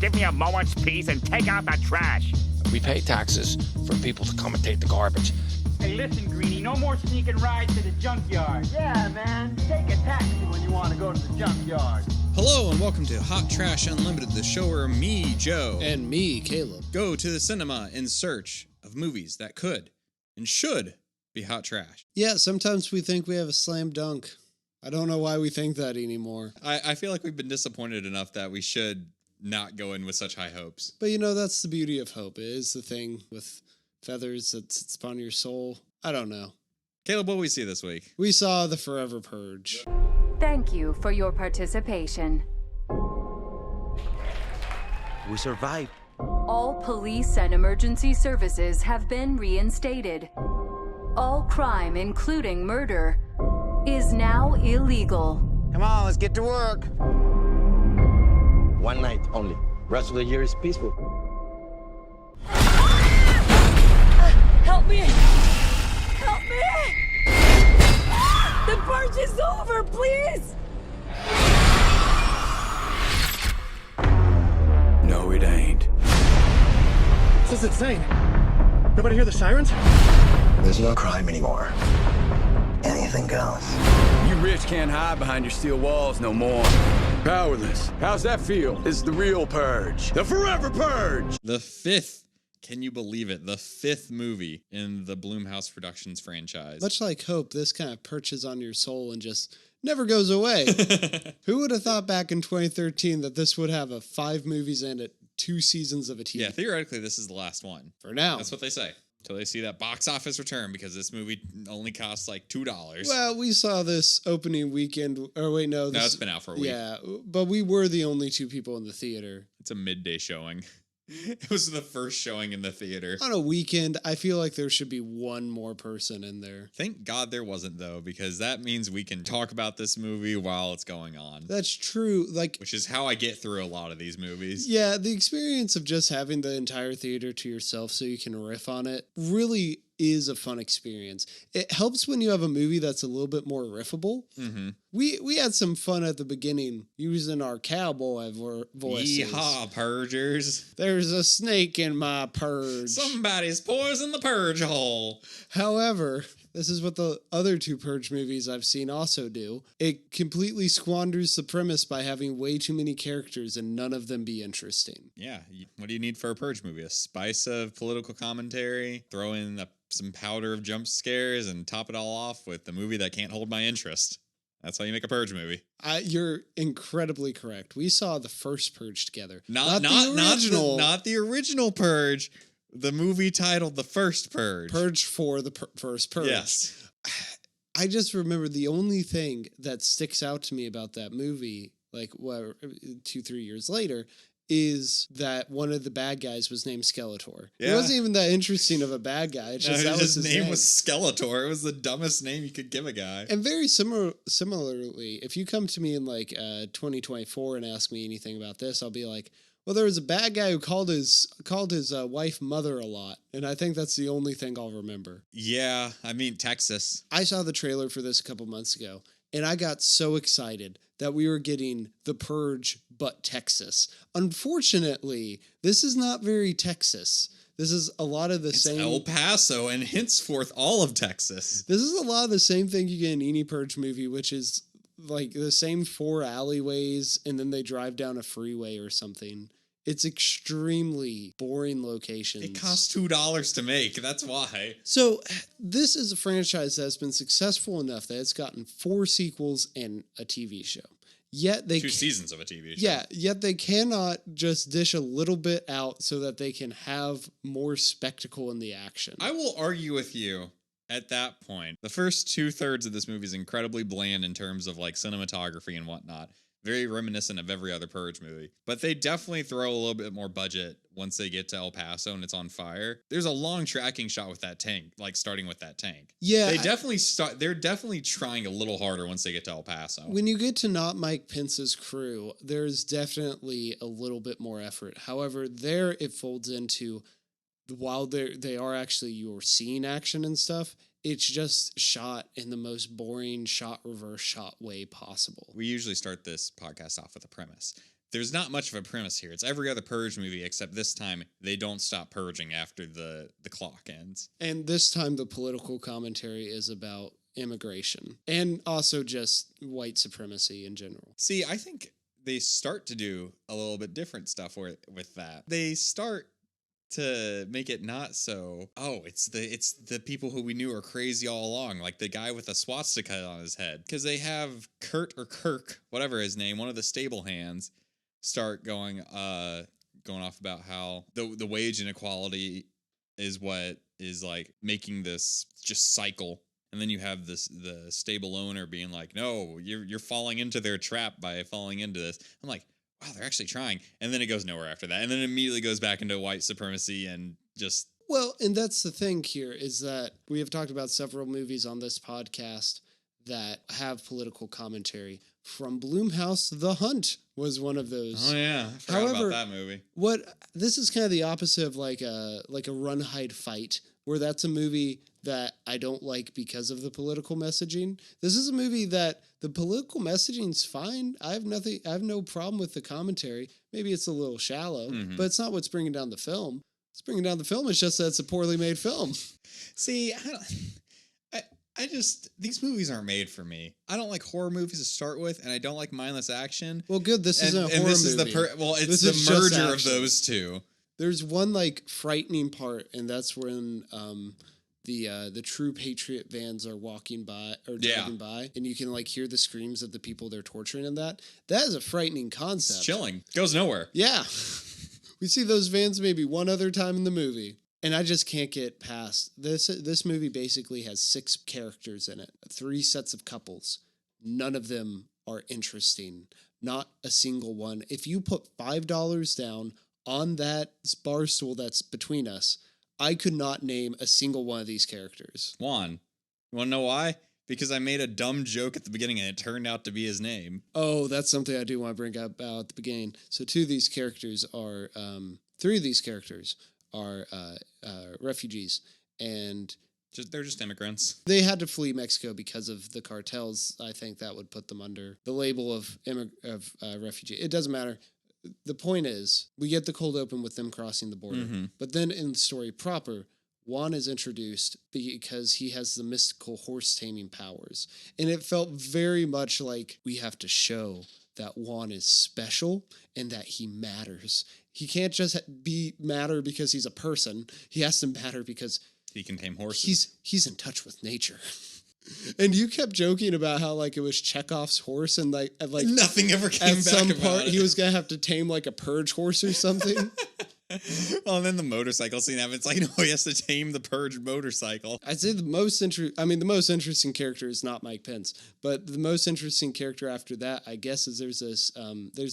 give me a moment's peace and take out the trash. We pay taxes for people to come and take the garbage. Hey, listen, Greenie, no more sneaking rides to the junkyard. Yeah, man, take a taxi when you want to go to the junkyard. Hello and welcome to Hot Trash Unlimited, the show where me, Joe, and me, Caleb, go to the cinema in search of movies that could and should be hot trash. Yeah, sometimes we think we have a slam dunk. I don't know why we think that anymore. I feel like we've been disappointed enough that we should not go in with such high hopes. But you know, that's the beauty of hope. It is the thing with feathers that sits upon your soul. I don't know. Caleb, what did we see this week? We saw the Forever Purge. Thank you for your participation. We survived. All police and emergency services have been reinstated. All crime, including murder, is now illegal. Come on, let's get to work. One night only. Rest of the year is peaceful. Help me! Help me! The purge is over, please! No, it ain't. This is insane. Nobody hear the sirens? There's no crime anymore. Anything goes. You rich can't hide behind your steel walls no more. Powerless. How's that feel? It's the real purge. The Forever Purge! The fifth, can you believe it? The fifth movie in the Blumhouse Productions franchise. Much like hope, this kind of perches on your soul and just never goes away. Who would have thought back in 2013 that this would have 5 movies and 2 seasons of a TV? Yeah, theoretically, this is the last one. For now. That's what they say. Until they see that box office return, because this movie only costs like $2. Well, we saw this opening weekend. Or wait, no. No, it's been out for a week. Yeah, but we were the only 2 people in the theater. It's a midday showing. It was the first showing in the theater. On a weekend, I feel like there should be one more person in there. Thank God there wasn't, though, because that means we can talk about this movie while it's going on. That's true. Which is how I get through a lot of these movies. Yeah, the experience of just having the entire theater to yourself so you can riff on it really is a fun experience. It helps when you have a movie that's a little bit more riffable. Mm-hmm. We had some fun at the beginning using our cowboy voices. Yeehaw, purgers. There's a snake in my purge. Somebody's poisoned the purge hole. However, this is what the other 2 Purge movies I've seen also do. It completely squanders the premise by having way too many characters and none of them be interesting. Yeah, what do you need for a Purge movie? A spice of political commentary, throw in some powder of jump scares, and top it all off with the movie that can't hold my interest. That's how you make a Purge movie. You're incredibly correct. We saw the first Purge together. Not the original Purge. The movie titled The First Purge. Purge for the first Purge. Yes. I just remember the only thing that sticks out to me about that movie, 2-3 years later, is that one of the bad guys was named Skeletor. Yeah. It wasn't even that interesting of a bad guy. It's just his name was Skeletor. It was the dumbest name you could give a guy. And very similarly, if you come to me in 2024 and ask me anything about this, I'll be like, well, there was a bad guy who called his wife mother a lot, and I think that's the only thing I'll remember. Yeah, I mean, Texas. I saw the trailer for this a couple months ago, and I got so excited that we were getting The Purge, but Texas. Unfortunately, this is not very Texas. This is a lot of the same... El Paso, and henceforth all of Texas. This is a lot of the same thing you get in any Purge movie, which is the same 4 alleyways, and then they drive down a freeway or something. It's extremely boring locations. It costs $2 to make. That's why. So this is a franchise that's been successful enough that it's gotten 4 sequels and a TV show. Yet they 2 seasons of a TV show. Yeah, yet they cannot just dish a little bit out so that they can have more spectacle in the action. I will argue with you. At that point, the first 2/3 of this movie is incredibly bland in terms of cinematography and whatnot. Very reminiscent of every other Purge movie. But they definitely throw a little bit more budget once they get to El Paso and it's on fire. There's a long tracking shot with that tank, starting with that tank. Yeah. They're definitely trying a little harder once they get to El Paso. When you get to not Mike Pence's crew, there's definitely a little bit more effort. However, there it folds into, while they are actually, you're seeing action and stuff, it's just shot in the most boring shot reverse shot way possible. We usually start this podcast off with a premise. there's not much of a premise here. It's every other Purge movie, except this time they don't stop purging after the clock ends. And this time the political commentary is about immigration and also just white supremacy in general. See, I think they start to do a little bit different stuff with that. They start to make it not so, it's the people who we knew are crazy all along, like the guy with a swastika on his head. Because they have Kirk, whatever his name, one of the stable hands, start going off about how the wage inequality is what is like making this just cycle. And then you have the stable owner being like, no, you're falling into their trap by falling into this. I'm like, wow, they're actually trying. And then it goes nowhere after that. And then it immediately goes back into white supremacy and just... Well, and that's the thing here is that we have talked about several movies on this podcast that have political commentary. From Blumhouse, The Hunt was one of those. Oh, yeah. I forgot about that movie. This is kind of the opposite of like a Run, Hide, Fight, where that's a movie that I don't like because of the political messaging. This is a movie that the political messaging's fine. I have no problem with the commentary. Maybe it's a little shallow, but it's not what's bringing down the film. What's bringing down the film is just that it's a poorly made film. See, I just, these movies aren't made for me. I don't like horror movies to start with, and I don't like mindless action. Well, good. This isn't a horror movie. It's the merger of those two. There's one like frightening part, and that's when the true patriot vans are walking by or driving by, and you can like hear the screams of the people they're torturing. And that is a frightening concept. It's chilling. Goes nowhere. Yeah, we see those vans maybe one other time in the movie, and I just can't get past this. This movie basically has 6 characters in it, 3 sets of couples. None of them are interesting. Not a single one. If you put $5 down on that bar stool that's between us, I could not name a single one of these characters. Juan. You want to know why? Because I made a dumb joke at the beginning and it turned out to be his name. Oh, that's something I do want to bring up at the beginning. So 3 of these characters are refugees, and they're just immigrants. They had to flee Mexico because of the cartels. I think that would put them under the label of refugee. It doesn't matter. The point is, we get the cold open with them crossing the border. But then in the story proper, Juan is introduced because he has the mystical horse taming powers. And it felt very much like we have to show that Juan is special and that he matters. He can't just matter because he's a person. He has to matter because he can tame horses. He's in touch with nature. And you kept joking about how like it was Chekhov's horse, and like nothing ever came back some about part it. he was gonna have to tame like a purge horse or something. Well, and then the motorcycle scene happens. Like, no, he has to tame the purge motorcycle. I'd say the most interesting character is not Mike Pence, but the most interesting character after that, I guess, is there's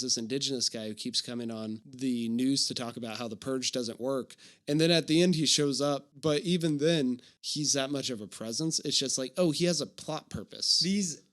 this indigenous guy who keeps coming on the news to talk about how the purge doesn't work, and then at the end he shows up, but even then he's that much of a presence. It's just like, oh, he has a plot purpose. These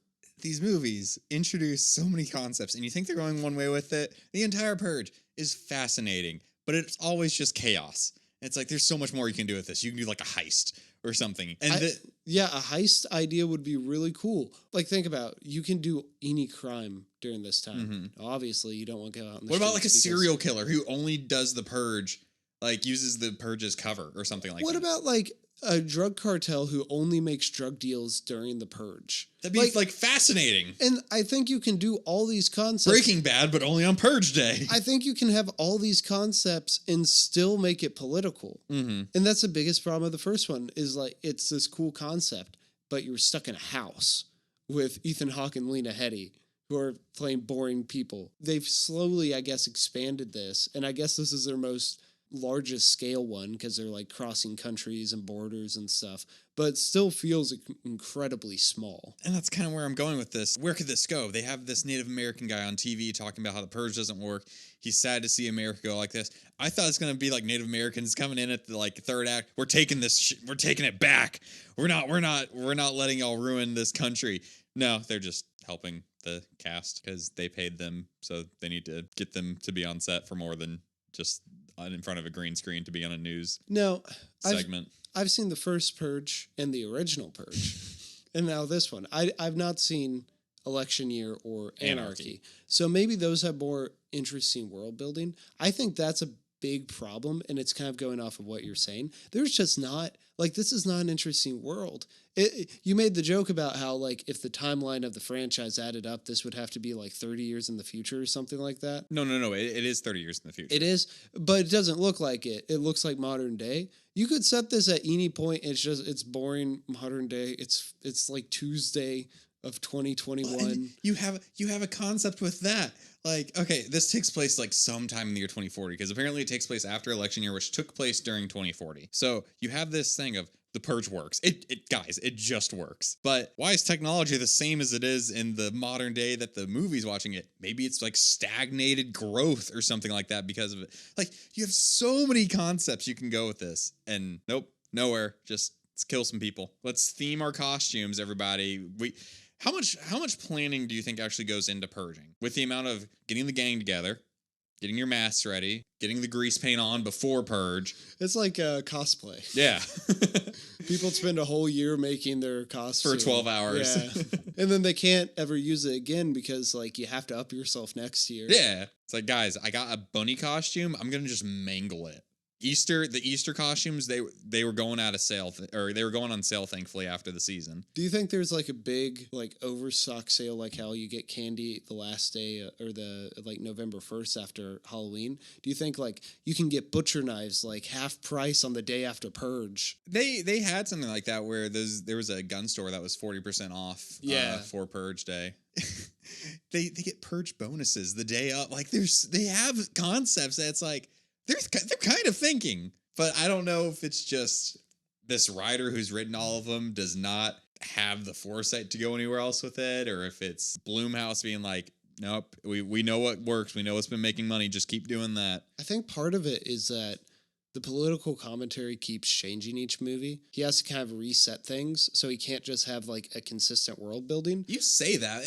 movies introduce so many concepts, and you think they're going one way with it. The entire purge is fascinating, but it's always just chaos. It's like, there's so much more you can do with this. You can do like a heist or something. And a heist idea would be really cool. Like, think about, you can do any crime during this time. Obviously, you don't want to go out in the What about like a serial killer who only does the purge, like uses the purge as cover or something like that? What about like a drug cartel who only makes drug deals during the purge? That'd be like fascinating. And I think you can do all these concepts. Breaking Bad, but only on Purge Day. I think you can have all these concepts and still make it political. And that's the biggest problem of the first one, is like, it's this cool concept, but you're stuck in a house with Ethan Hawke and Lena Headey, who are playing boring people. They've slowly, I guess, expanded this, and I guess this is their most largest scale one because they're like crossing countries and borders and stuff, but it still feels incredibly small. And that's kind of where I'm going with this. Where could this go? They have this Native American guy on TV talking about how the purge doesn't work. He's sad to see America go like this. I thought it's going to be like Native Americans coming in at the like third act. We're taking this we're taking it back. We're not letting y'all ruin this country. No, they're just helping the cast because they paid them, so they need to get them to be on set for more than just in front of a green screen to be on a news segment. I've seen the first Purge and the original Purge, and now this one. I've not seen Election Year or Anarchy. So maybe those have more interesting world building. I think that's a big problem, and it's kind of going off of what you're saying. There's just not, like, this is not an interesting world. You made the joke about how, like, if the timeline of the franchise added up, this would have to be like 30 years in the future or something like that. No. It is 30 years in the future. It is, but it doesn't look like it. It looks like modern day. You could set this at any point. It's boring modern day. It's like Tuesday of 2021. And you have a concept with that. Like, okay, this takes place like sometime in the year 2040, because apparently it takes place after election year, which took place during 2040. So you have this thing of the purge works. It guys, it just works. But why is technology the same as it is in the modern day that the movie's watching it? Maybe it's like stagnated growth or something like that because of it. Like, you have so many concepts you can go with this, and nope, nowhere. Just let's kill some people. Let's theme our costumes, everybody. How much planning do you think actually goes into purging? With the amount of getting the gang together, getting your masks ready, getting the grease paint on before purge. It's like cosplay. Yeah. People spend a whole year making their costume. For 12 hours. Yeah. And then they can't ever use it again because, like, you have to up yourself next year. Yeah. It's like, guys, I got a bunny costume. I'm going to just mangle it. The Easter costumes, they were going out of sale, or they were going on sale, thankfully, after the season. Do you think there's like a big like overstock sale, like how you get candy the last day or the like November 1st after Halloween? Do you think like you can get butcher knives like half price on the day after purge? They had something like that where there was a gun store that was 40% off for purge day. They get purge bonuses the day up. Like they have concepts that's like they're kind of thinking, but I don't know if it's just this writer who's written all of them does not have the foresight to go anywhere else with it, or if it's Blumhouse being like, nope, we know what works, we know what's been making money, just keep doing that. I think part of it is that the political commentary keeps changing each movie. He has to kind of reset things, so he can't just have like a consistent world building. You say that.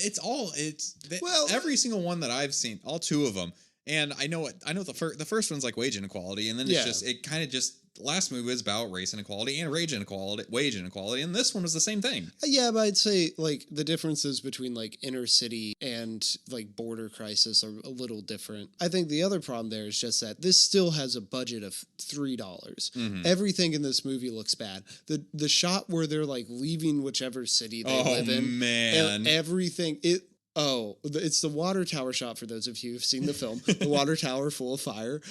Every single one that I've seen, all two of them. And I know the first one's like wage inequality, and then it kind of just the last movie was about race inequality and wage inequality, and this one was the same thing. Yeah, but I'd say like the differences between like inner city and like border crisis are a little different. I think the other problem there is just that this still has a budget of $3. Mm-hmm. Everything in this movie looks bad. The shot where they're like leaving whichever city they live in, and everything it's the water tower shot for those of you who've seen the film. The water tower full of fire.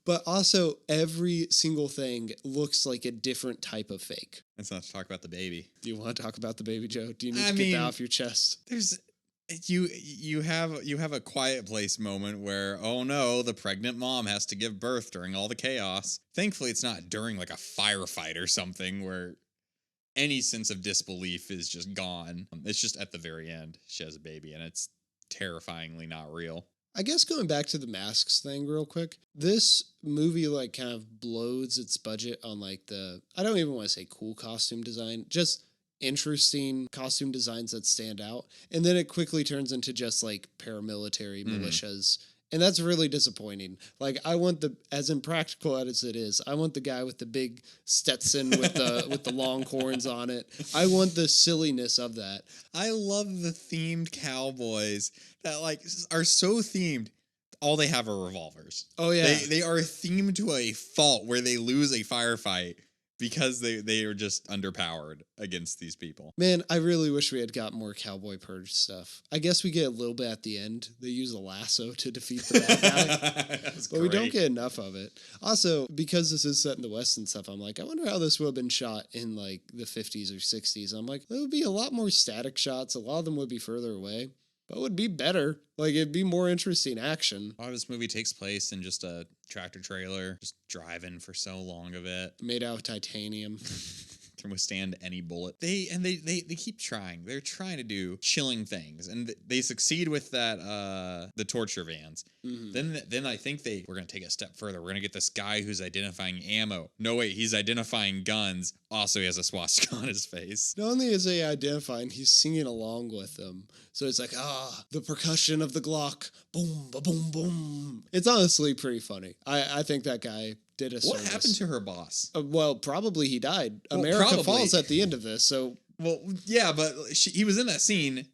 But also every single thing looks like a different type of fake. Let's not talk about the baby. Do you want to talk about the baby, Joe? Do you need to get that off your chest? There's you have a quiet place moment where, oh no, the pregnant mom has to give birth during all the chaos. Thankfully, it's not during like a firefight or something where any sense of disbelief is just gone. It's just at the very end, she has a baby, and it's terrifyingly not real. I guess going back to the masks thing real quick, this movie like kind of blows its budget on like I don't even want to say cool costume design, just interesting costume designs that stand out. And then it quickly turns into just like paramilitary militias. And that's really disappointing. Like, I want as impractical as it is, I want the guy with the big Stetson with the long horns on it. I want the silliness of that. I love the themed cowboys that like are so themed. All they have are revolvers. Oh yeah, they are themed to a fault where they lose a firefight because they are just underpowered against these people. Man, I really wish we had got more Cowboy Purge stuff. I guess we get a little bit at the end. They use a lasso to defeat the bad guy. But we don't get enough of it. Also, because this is set in the West and stuff, I'm like, I wonder how this would have been shot in like the 50s or 60s. I'm like, there would be a lot more static shots. A lot of them would be further away. But it would be better. Like, it'd be more interesting action. A lot of this movie takes place in just a tractor trailer, just driving for so long of it. Made out of titanium. Can withstand any bullet. They keep trying. They're trying to do chilling things, and they succeed with that the torture vans. Mm-hmm. Then I think we're gonna take it a step further. We're gonna get this guy who's identifying ammo. No wait, he's identifying guns. Also, he has a swastika on his face. Not only is he identifying, he's singing along with them. So it's like, the percussion of the Glock, boom, ba boom, boom. It's honestly pretty funny. I think that guy did a service. What happened to her boss? Well, probably he died. America falls at the end of this, so... Well, yeah, but he was in that scene,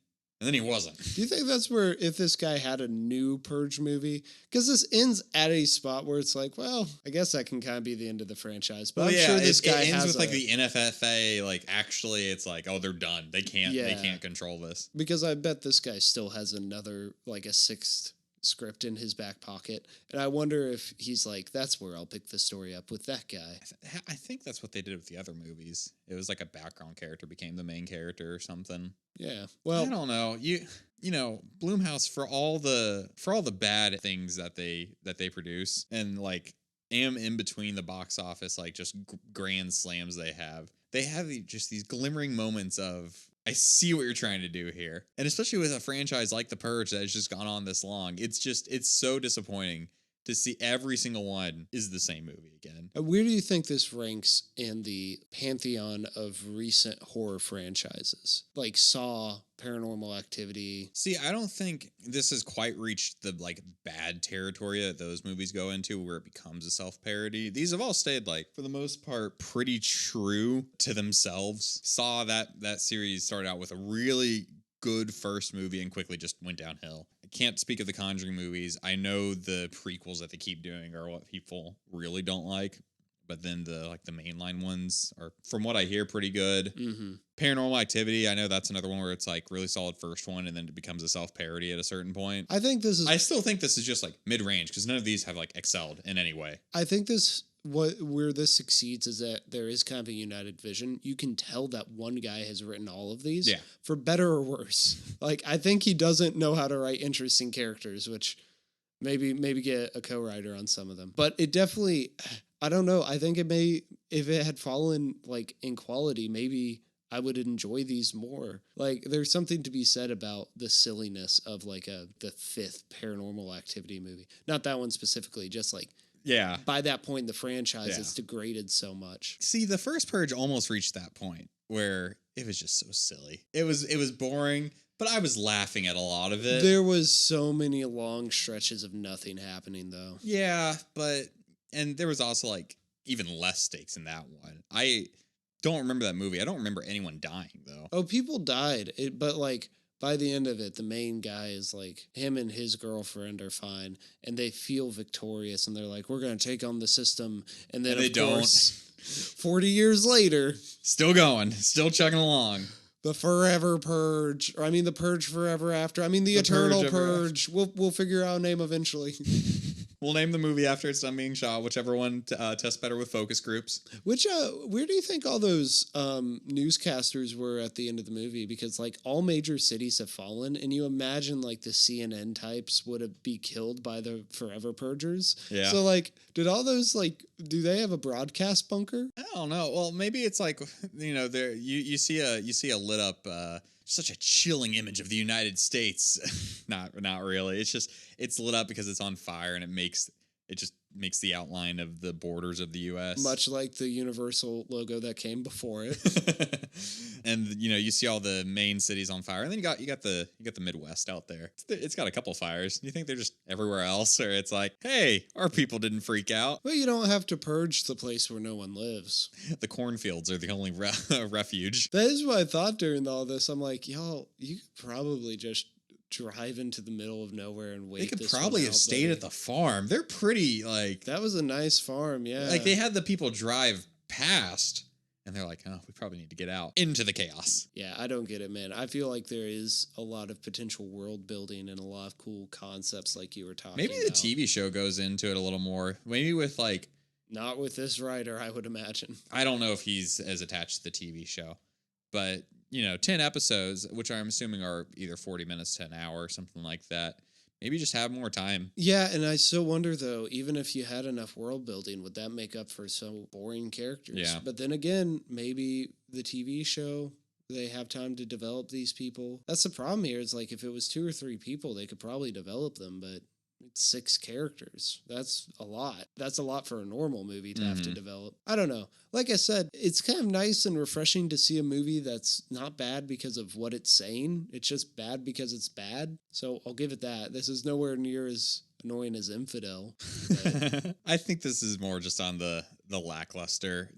And then he wasn't. Do you think that's where, if this guy had a new Purge movie, because this ends at a spot where it's like, well, I guess that can kind of be the end of the franchise. But I'm sure this guy it ends has with like the NFFA. Like actually, it's like, oh, they're done. They can't control this. Because I bet this guy still has another, like a sixth script in his back pocket, and I wonder if he's like, that's where I'll pick the story up with that guy. I think that's what they did with the other movies. It was like a background character became the main character or something. Yeah, well, I don't know. You know, Blumhouse, for all the bad things that they produce, and like in between the box office, like just grand slams they have just these glimmering moments of, I see what you're trying to do here. And especially with a franchise like The Purge that has just gone on this long, it's so disappointing to see every single one is the same movie again. Where do you think this ranks in the pantheon of recent horror franchises? Like Saw, Paranormal Activity. See, I don't think this has quite reached the like bad territory that those movies go into where it becomes a self-parody. These have all stayed, like, for the most part, pretty true to themselves. Saw, that series started out with a really good first movie and quickly just went downhill. I can't speak of the Conjuring movies. I know the prequels that they keep doing are what people really don't like, but then the mainline ones are, from what I hear, pretty good. Mm-hmm. Paranormal Activity, I know that's another one where it's like really solid first one and then it becomes a self-parody at a certain point. I still think this is just like mid-range because none of these have like excelled in any way. I think where this succeeds is that there is kind of a united vision. You can tell that one guy has written all of these, for better or worse. Like, I think he doesn't know how to write interesting characters, which maybe get a co-writer on some of them. But it definitely, I don't know. I think if it had fallen like in quality, maybe I would enjoy these more. Like, there's something to be said about the silliness of like the fifth Paranormal Activity movie. Not that one specifically, just like, yeah. By that point in the franchise, it's degraded so much. See, the first Purge almost reached that point where it was just so silly. It was boring, but I was laughing at a lot of it. There was so many long stretches of nothing happening, though. Yeah, and there was also like even less stakes in that one. I don't remember that movie. I don't remember anyone dying, though. Oh, people died, but like, by the end of it, the main guy is like, him and his girlfriend are fine, and they feel victorious, and they're like, we're going to take on the system. And then, of course, 40 years later... Still going. Still chugging along. The Forever Purge. Or, I mean, the Purge Forever After. I mean, the Eternal Purge. We'll figure out a name eventually. We'll name the movie after it's done being shot, whichever one tests better with focus groups. Where do you think all those newscasters were at the end of the movie? Because like all major cities have fallen, and you imagine like the CNN types would be killed by the Forever Purgers. Yeah. So like, did all those like, do they have a broadcast bunker? I don't know. Well, maybe it's like, you know, there you see a lit up. Such a chilling image of the United States. Not really. It's lit up because it's on fire and it just makes the outline of the borders of the U.S. Much like the Universal logo that came before it. And you know, you see all the main cities on fire, and then you got the Midwest out there. It's got a couple fires. Do you think they're just everywhere else, or it's like, hey, our people didn't freak out? Well, you don't have to purge the place where no one lives. The cornfields are the only refuge. That is what I thought during all this. I'm like, y'all, you could probably just drive into the middle of nowhere and wait. They could probably have stayed at the farm. They're pretty like, that was a nice farm, yeah. Like they had the people drive past, and they're like, oh, we probably need to get out into the chaos. Yeah, I don't get it, man. I feel like there is a lot of potential world building and a lot of cool concepts like you were talking about. Maybe the TV show goes into it a little more. Maybe with like... Not with this writer, I would imagine. I don't know if he's as attached to the TV show, but... You know, 10 episodes, which I'm assuming are either 40 minutes to an hour or something like that. Maybe just have more time. Yeah, and I still wonder, though, even if you had enough world building, would that make up for so boring characters? Yeah. But then again, maybe the TV show, they have time to develop these people. That's the problem here. It's like if it was 2 or 3 people, they could probably develop them, but... It's 6 characters. That's a lot. That's a lot for a normal movie to have to develop. I don't know. Like I said, it's kind of nice and refreshing to see a movie that's not bad because of what it's saying. It's just bad because it's bad. So I'll give it that. This is nowhere near as annoying as Infidel. I think this is more just on the lackluster.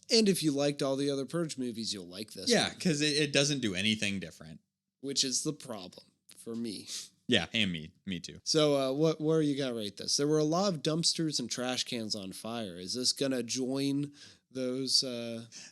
And if you liked all the other Purge movies, you'll like this. Yeah, because it doesn't do anything different. which is the problem for me. Yeah, and me too. So, where you got to rate this? There were a lot of dumpsters and trash cans on fire. Is this gonna join those?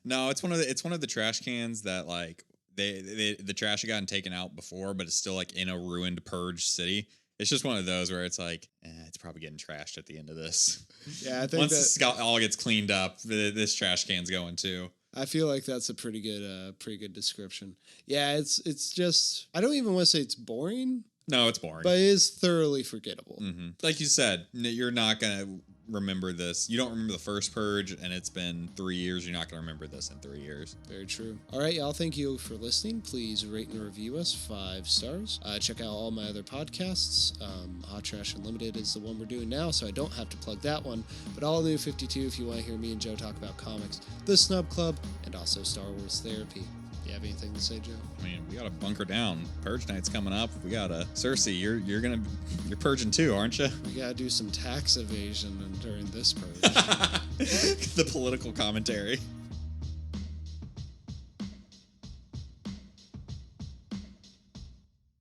No, it's one of the trash cans that like the trash had gotten taken out before, but it's still like in a ruined purge city. It's just one of those where it's like, it's probably getting trashed at the end of this. Yeah, I think once this all gets cleaned up, this trash can's going too. I feel like that's a pretty good description. Yeah, it's just, I don't even want to say it's boring. No, it's boring. But it is thoroughly forgettable. Mm-hmm. Like you said, you're not going to remember this. You don't remember the first Purge, and it's been 3 years. You're not going to remember this in 3 years. Very true. All right, y'all. Thank you for listening. Please rate and review us 5 stars. Check out all my other podcasts. Hot Trash Unlimited is the one we're doing now, so I don't have to plug that one. But All New 52 if you want to hear me and Joe talk about comics, The Snub Club, and also Star Wars Therapy. You have anything to say, Joe? I mean, we gotta bunker down. Purge night's coming up. We gotta. Cersei, you're purging too, aren't you? We gotta do some tax evasion during this purge. The political commentary.